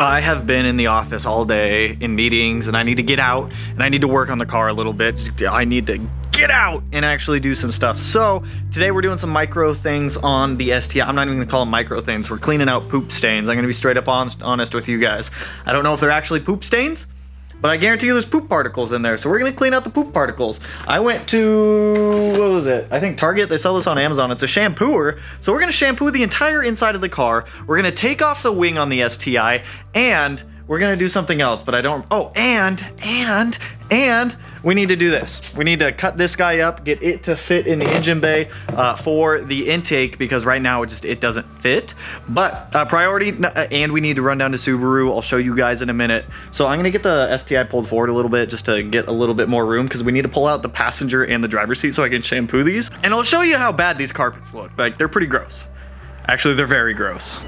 I have been in the office all day in meetings and I need to get out and I need to work on the car a little bit. I need to get out and actually do some stuff. So today we're doing some micro things on the STI. I'm not even gonna call them micro things. We're cleaning out poop stains. I'm gonna be straight up honest with you guys. I don't know if they're actually poop stains, but I guarantee you there's poop particles in there. So we're gonna clean out the poop particles. I went to, what was it? I think Target, they sell this on Amazon. It's a shampooer. So we're gonna shampoo the entire inside of the car. We're gonna take off the wing on the STI and we're gonna do something else, but I don't, oh, and we need to do this. We need to cut this guy up, get it to fit in the engine bay for the intake, because right now it doesn't fit. But priority, and we need to run down to Subaru. I'll show you guys in a minute. So I'm gonna get the STI pulled forward a little bit just to get a little bit more room, because we need to pull out the passenger and the driver's seat so I can shampoo these. And I'll show you how bad these carpets look. Like, they're pretty gross. Actually, they're very gross.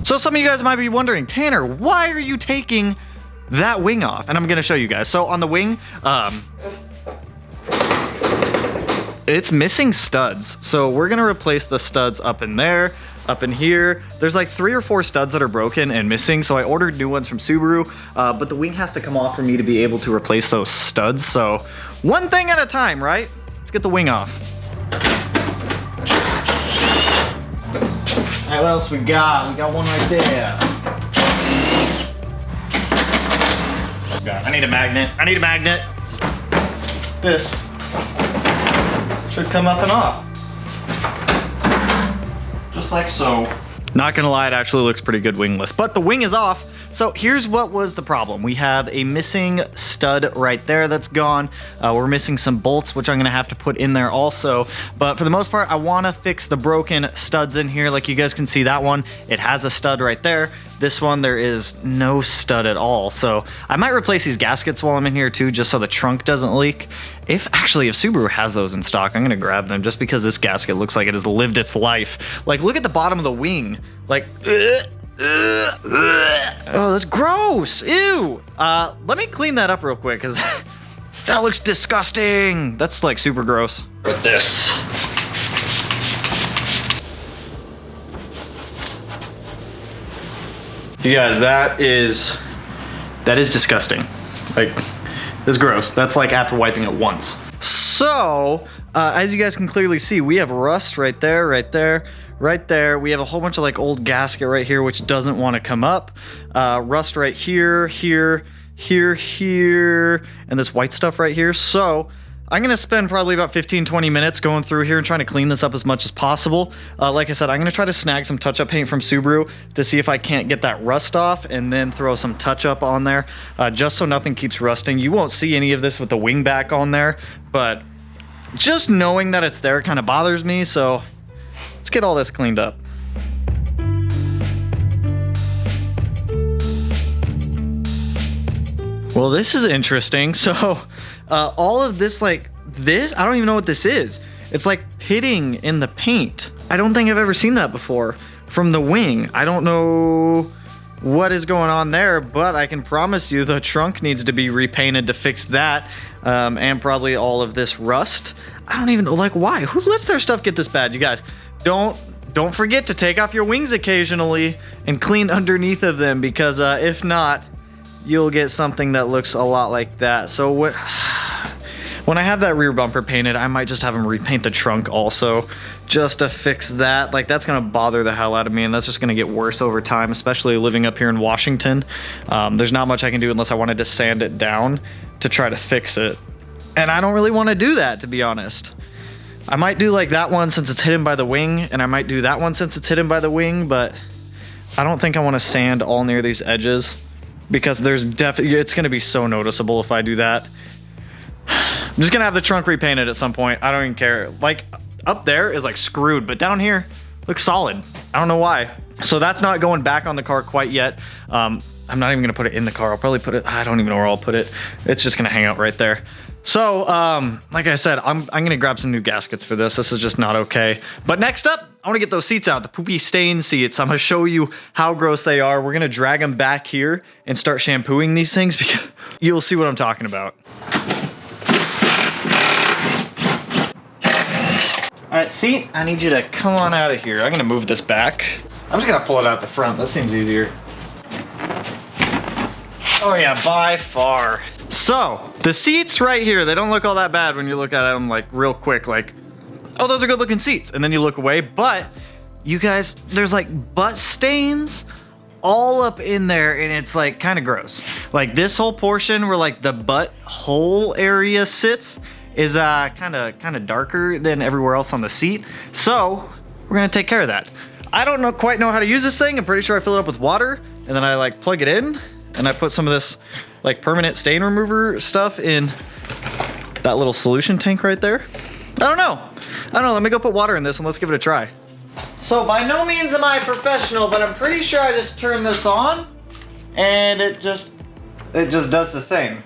So some of you guys might be wondering, Tanner, why are you taking that wing off? And I'm gonna show you guys. So on the wing, it's missing studs. So we're gonna replace the studs up in there, up in here. There's like 3 or 4 studs that are broken and missing. So I ordered new ones from Subaru, but the wing has to come off for me to be able to replace those studs. So one thing at a time, right? Let's get the wing off. All right, what else we got? We got one right there. I need a magnet. I need a magnet. This should come up and off. Just like so. Not gonna lie, it actually looks pretty good wingless, but the wing is off. So here's what was the problem. We have a missing stud right there that's gone. We're missing some bolts, which I'm gonna have to put in there also. But for the most part, I wanna fix the broken studs in here. Like you guys can see that one, it has a stud right there. This one, there is no stud at all. So I might replace these gaskets while I'm in here too, just so the trunk doesn't leak. If Subaru has those in stock, I'm gonna grab them just because this gasket looks like it has lived its life. Like, look at the bottom of the wing. Like, oh, that's gross. Ew. Let me clean that up real quick, because that looks disgusting. That's like super gross. With this. You guys, that is disgusting. Like, it's gross. That's like after wiping it once. So, as you guys can clearly see, we have rust right there, right there, right there. We have a whole bunch of like old gasket right here, which doesn't want to come up. Rust right here, here, here, here, and this white stuff right here. So I'm gonna spend probably about 15-20 minutes going through here and trying to clean this up as much as possible. Like I said, I'm gonna try to snag some touch-up paint from Subaru to see if I can't get that rust off, and then throw some touch-up on there, just so nothing keeps rusting. You won't see any of this with the wing back on there, but just knowing that it's there kind of bothers me. So let's get all this cleaned up. Well, this is interesting. So all of this, like this, I don't even know what this is. It's like pitting in the paint. I don't think I've ever seen that before from the wing. I don't know what is going on there, but I can promise you the trunk needs to be repainted to fix that, and probably all of this rust. I don't even know, like, why? Who lets their stuff get this bad? You guys, don't forget to take off your wings occasionally and clean underneath of them, because if not, you'll get something that looks a lot like that. So when I have that rear bumper painted, I might just have them repaint the trunk also, just to fix that. Like, that's gonna bother the hell out of me, and that's just gonna get worse over time, especially living up here in Washington. There's not much I can do unless I wanted to sand it down to try to fix it. And I don't really wanna do that, to be honest. I might do like that one since it's hidden by the wing, and I might do that one since it's hidden by the wing, but I don't think I wanna sand all near these edges, because there's definitely, it's gonna be so noticeable if I do that. I'm just gonna have the trunk repainted at some point. I don't even care. Like, up there is like screwed, but down here looks solid. I don't know why. So that's not going back on the car quite yet. I'm not even gonna put it in the car. I'll probably put it, I don't even know where I'll put it. It's just gonna hang out right there. So, like I said, I'm gonna grab some new gaskets for this. This is just not okay. But next up, I want to get those seats out, the poopy stain seats. I'm going to show you how gross they are. We're going to drag them back here and start shampooing these things because you'll see what I'm talking about. All right, seat, I need you to come on out of here. I'm going to move this back. I'm just going to pull it out the front. That seems easier. Oh yeah, by far. So, the seats right here, they don't look all that bad when you look at them like real quick, like, oh, those are good looking seats. And then you look away, but you guys, there's like butt stains all up in there and it's like kind of gross. Like this whole portion where like the butt hole area sits is kind of darker than everywhere else on the seat. So we're gonna take care of that. I don't quite know how to use this thing. I'm pretty sure I fill it up with water and then I like plug it in and I put some of this like permanent stain remover stuff in that little solution tank right there. I don't know, let me go put water in this and let's give it a try. So by no means am I a professional, but I'm pretty sure I just turn this on and it just does the thing.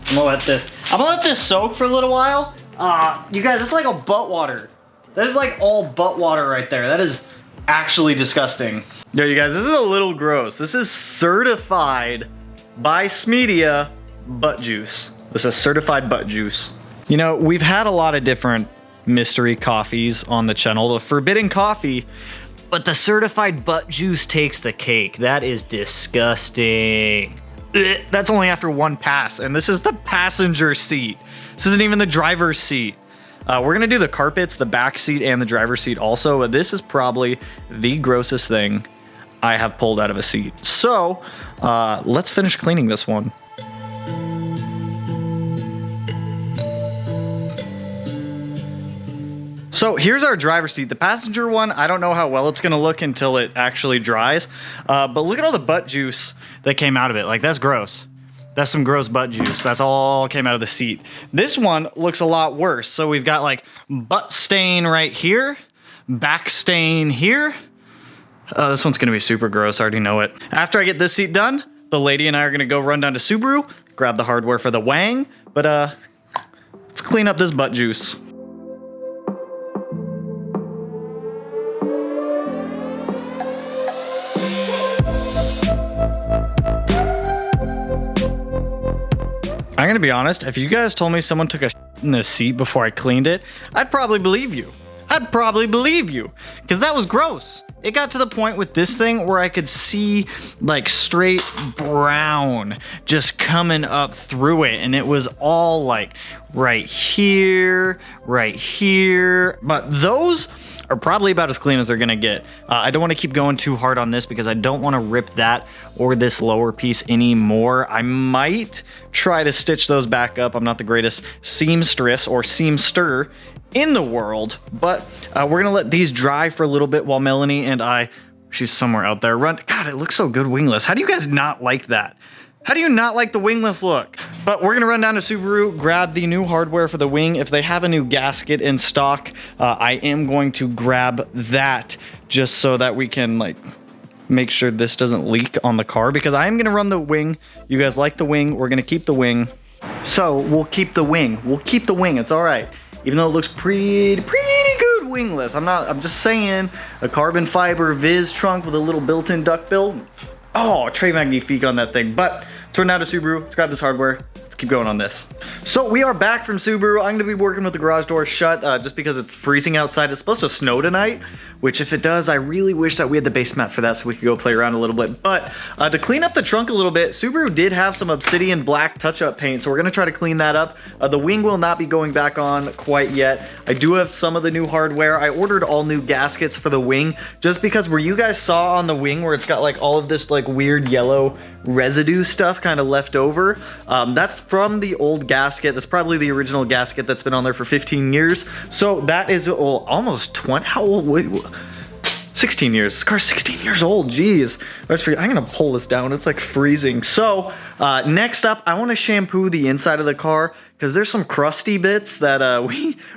I'm gonna let this soak for a little while. You guys, it's like a butt water. That is like all butt water right there. That is actually disgusting. Yo, you guys, this is a little gross. This is certified by Smeedia butt juice. This is certified butt juice. You know, we've had a lot of different mystery coffees on the channel, the forbidden coffee, but the certified butt juice takes the cake. That is disgusting. That's only after one pass, and this is the passenger seat. This isn't even the driver's seat. We're gonna do the carpets, the back seat, and the driver's seat also, but this is probably the grossest thing I have pulled out of a seat. So, let's finish cleaning this one. So here's our driver's seat. The passenger one, I don't know how well it's gonna look until it actually dries, but look at all the butt juice that came out of it. Like, that's gross. That's some gross butt juice. That's all came out of the seat. This one looks a lot worse. So we've got like butt stain right here, back stain here. This one's gonna be super gross, I already know it. After I get this seat done, the lady and I are gonna go run down to Subaru, grab the hardware for the Wang, but let's clean up this butt juice. I'm gonna be honest, if you guys told me someone took a in this seat before I cleaned it, I'd probably believe you. Because that was gross. It got to the point with this thing where I could see like straight brown just coming up through it, and it was all like right here. But those are probably about as clean as they're gonna get. I don't want to keep going too hard on this because I don't want to rip that or this lower piece anymore. I might try to stitch those back up. I'm not the greatest seamstress or seamster in the world, but we're gonna let these dry for a little bit while Melanie and I, she's somewhere out there, run. God, it looks so good wingless. How do you guys not like that? How do you not like the wingless look? But we're gonna run down to Subaru, grab the new hardware for the wing. If they have a new gasket in stock, I am going to grab that just so that we can like make sure this doesn't leak on the car, because I am gonna run the wing. You guys like the wing, we're gonna keep the wing. So we'll keep the wing, it's all right. Even though it looks pretty good wingless. I'm just saying, a carbon fiber Viz trunk with a little built-in duck bill. Oh, Très Magnifique on that thing. But let's run down to Subaru, let's grab this hardware. Let's keep going on this. So we are back from Subaru. I'm gonna be working with the garage door shut just because it's freezing outside. It's supposed to snow tonight, which if it does, I really wish that we had the base mat for that so we could go play around a little bit. But to clean up the trunk a little bit, Subaru did have some obsidian black touch-up paint, so we're gonna try to clean that up. The wing will not be going back on quite yet. I do have some of the new hardware. I ordered all new gaskets for the wing just because where you guys saw on the wing where it's got like all of this like weird yellow residue stuff kind of left over, that's from the old gasket. That's probably the original gasket that's been on there for 15 years. So that is almost 20, how old, wait, 16 years. This car's 16 years old, geez. I'm gonna pull this down, it's like freezing. So next up, I wanna shampoo the inside of the car because there's some crusty bits that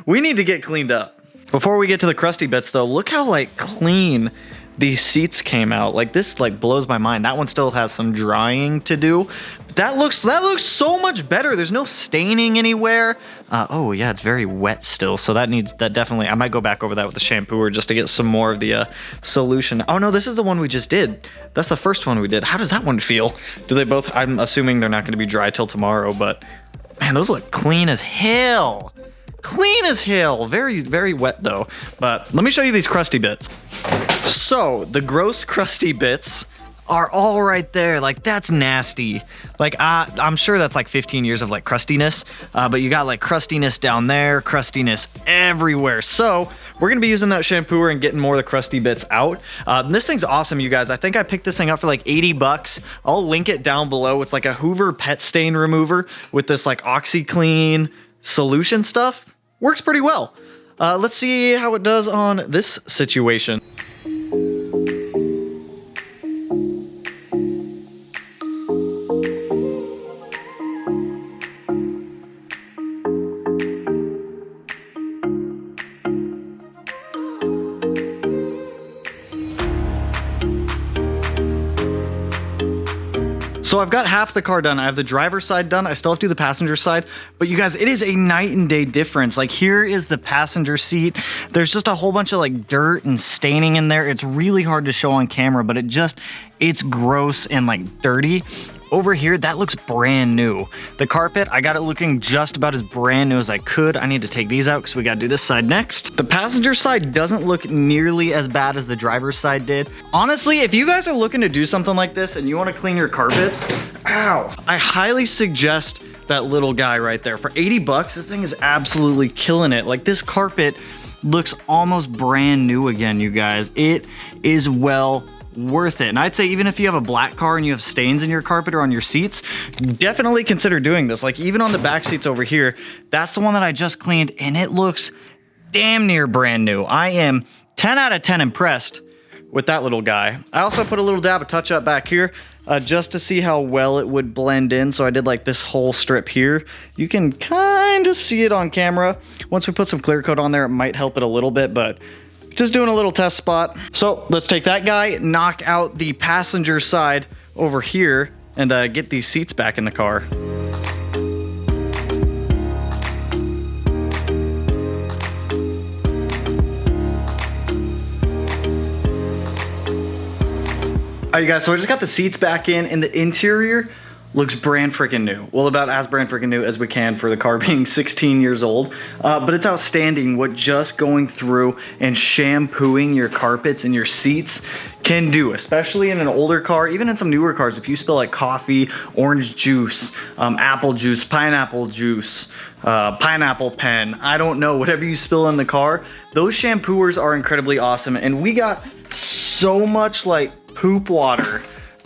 we need to get cleaned up. Before we get to the crusty bits though, look how like clean these seats came out. Like this like blows my mind. That one still has some drying to do. But that looks so much better. There's no staining anywhere. Oh yeah, it's very wet still. So that definitely, I might go back over that with the shampooer just to get some more of the solution. Oh no, this is the one we just did. That's the first one we did. How does that one feel? Do they both, I'm assuming they're not gonna be dry till tomorrow, but man, those look clean as hell. Clean as hell. Very, very wet though. But let me show you these crusty bits. So the gross crusty bits are all right there. Like that's nasty. Like I'm sure that's like 15 years of like crustiness, but you got like crustiness down there, crustiness everywhere. So we're gonna be using that shampooer and getting more of the crusty bits out. This thing's awesome, you guys. I think I picked this thing up for like 80 bucks. I'll link it down below. It's like a Hoover pet stain remover with this like OxyClean solution stuff. Works pretty well. Let's see how it does on this situation. So I've got half the car done. I have the driver's side done. I still have to do the passenger side. But you guys, it is a night and day difference. Like here is the passenger seat. There's just a whole bunch of like dirt and staining in there. It's really hard to show on camera, but it's gross and like dirty. Over here, that looks brand new. The carpet, I got it looking just about as brand new as I could. I need to take these out because we got to do this side next. The passenger side doesn't look nearly as bad as the driver's side did. Honestly, if you guys are looking to do something like this and you want to clean your carpets, ow, I highly suggest that little guy right there. For 80 bucks, this thing is absolutely killing it. Like this carpet looks almost brand new again, you guys. It is well worth it. And I'd say even if you have a black car and you have stains in your carpet or on your seats, definitely consider doing this. Like even on the back seats over here, that's the one that I just cleaned and it looks damn near brand new. I am 10 out of 10 impressed with that little guy. I also put a little dab of touch up back here just to see how well it would blend in. So I did like this whole strip here. You can kind of see it on camera. Once we put some clear coat on there, it might help it a little bit, but just doing a little test spot. So let's take that guy, knock out the passenger side over here, and get these seats back in the car. All right, you guys, so I just got the seats back in, and the interior looks brand freaking new. Well, about as brand freaking new as we can for the car being 16 years old. But it's outstanding what just going through and shampooing your carpets and your seats can do, especially in an older car, even in some newer cars. If you spill like coffee, orange juice, apple juice, pineapple pen, I don't know, whatever you spill in the car, those shampooers are incredibly awesome. And we got so much like poop water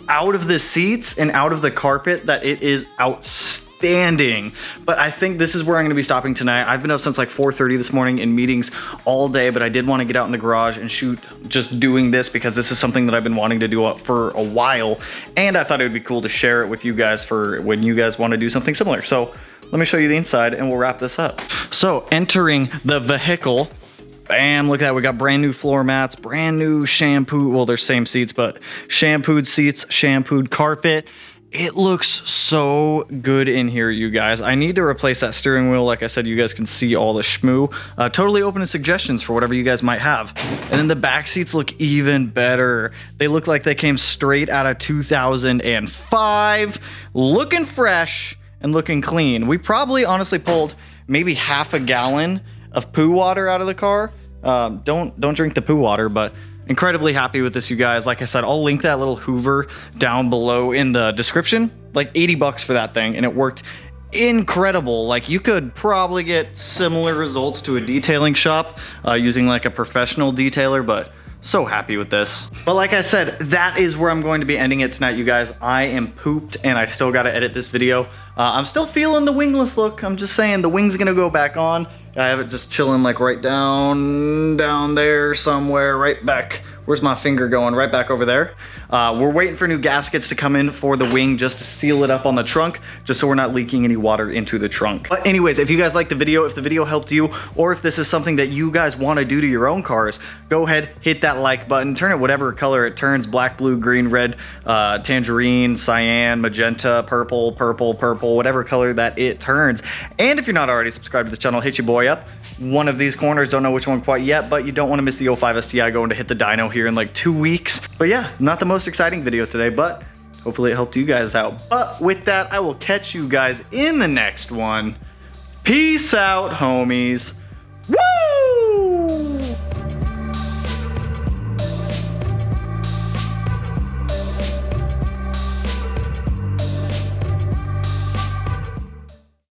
out of the seats and out of the carpet that it is outstanding. But I think this is where I'm gonna be stopping tonight. I've been up since like 4:30 this morning in meetings all day, but I did want to get out in the garage and shoot just doing this because this is something that I've been wanting to do for a while. And I thought it would be cool to share it with you guys for when you guys want to do something similar. So let me show you the inside and we'll wrap this up. So entering the vehicle, bam, look at that. We got brand new floor mats, brand new shampoo. Well, they're same seats, but shampooed seats, shampooed carpet. It looks so good in here, you guys. I need to replace that steering wheel. Like I said, you guys can see all the schmoo. Totally open to suggestions for whatever you guys might have. And then the back seats look even better. They look like they came straight out of 2005, looking fresh and looking clean. We probably honestly pulled maybe half a gallon of poo water out of the car. Don't drink the poo water, but incredibly happy with this, you guys. Like I said, I'll link that little Hoover down below in the description. Like 80 bucks for that thing, and it worked incredible. Like you could probably get similar results to a detailing shop using like a professional detailer, but so happy with this. But like I said, that is where I'm going to be ending it tonight, you guys. I am pooped and I still got to edit this video. I'm still feeling the wingless look. I'm just saying the wing's gonna go back on. I have it just chilling like right down there somewhere, right back Where's my finger going? Right back over there. We're waiting for new gaskets to come in for the wing just to seal it up on the trunk, just so we're not leaking any water into the trunk. But anyways, if you guys liked the video, if the video helped you, or if this is something that you guys want to do to your own cars, go ahead, hit that like button, turn it whatever color it turns, black, blue, green, red, tangerine, cyan, magenta, purple, whatever color that it turns. And if you're not already subscribed to the channel, hit your boy up. One of these corners, don't know which one quite yet, but you don't want to miss the 05 STI going to hit the dyno here in like 2 weeks. But yeah, not the most exciting video today, but hopefully it helped you guys out. But with that, I will catch you guys in the next one. Peace out, homies.